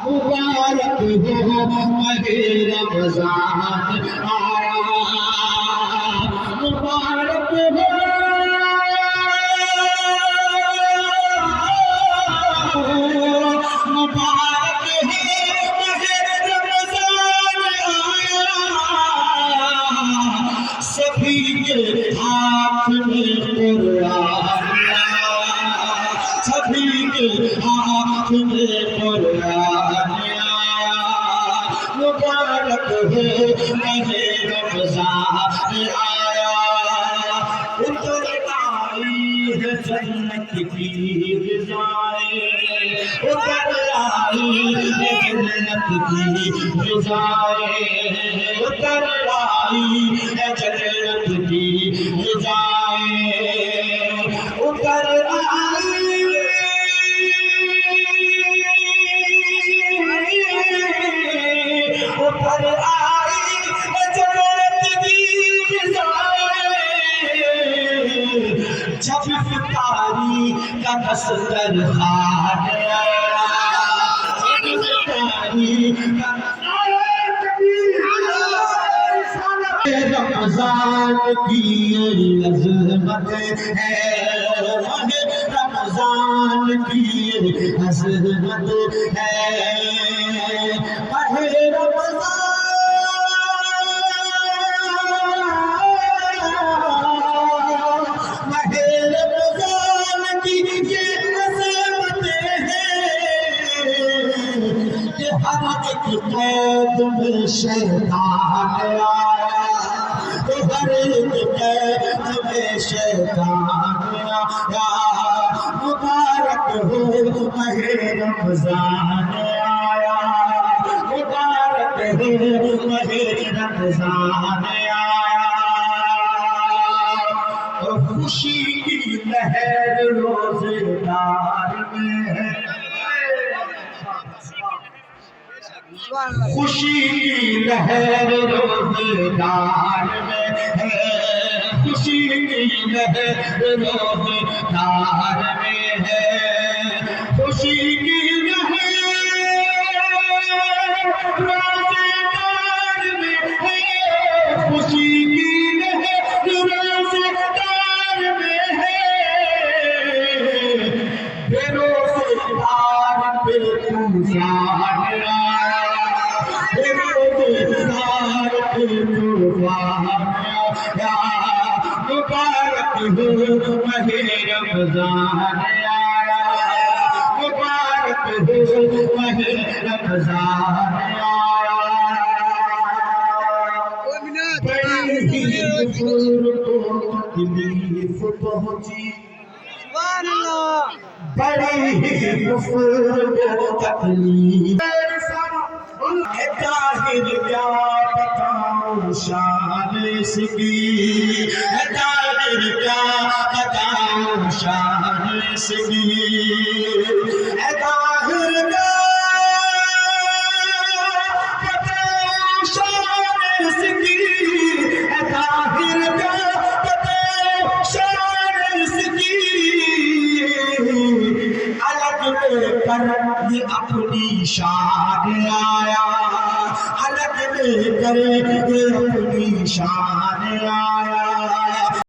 مبارک ہو ماہ رمضان آیا، مبارک ہو مبارک ہے ماہ رمضان آیا، سبھی کے ہاتھ میں قرآن آیا، سبھی کے ہاتھ میں قرآن آیا، مبارک ہے ماہ رمضان آیا، اتر آئی ہے جنت کی غذائیں، اتر آئی ہے جنت کی غذائیں، اتر آئی ہے جنت کی غذائیں، اتر آئی اتر آئی ہے جنت کی غذائیں، جب افطاری کا دسترخوان آیا، جب افطاری کا رمضان کی عظمت ہے، رمضان کی عظمت ہے، ماہ رمضان کی یہ عظمت ہے کہ ہر ایک قید میں شیطان آیا، ہر ایک قید میں شیطان آیا، مبارک ہو ماہ رمضان آیا، مبارک ہو ماہ رمضان آیا، خوشی کی لہر روزے دار میں ہے، خوشی کی لہر روزے دار میں ہے، خوشی کی لہر روزے دار میں ہے، خوشی کی لہر روزے دار میں ہے، خوشی کی لہر روزے دار میں ہے، بے روزے دار پہ طوفان آیا، مبارک ہو ماہ رمضان آیا، مبارک ہو ماہ رمضان آیا، بڑی ہی کفر کو تکلیف پہنچی، بڑی ہی کفر کو تکلیف، طاہر کیا بتاؤں شان اس کی، طاہر کیا بتاؤں شان اس کی، طاہر کیا بتاؤں شان اس کی، طاہر کیا بتاؤں شان اس کی، الگ لے کر یہ اپنی شان آیا، الگ لے کر یہ اپنی شان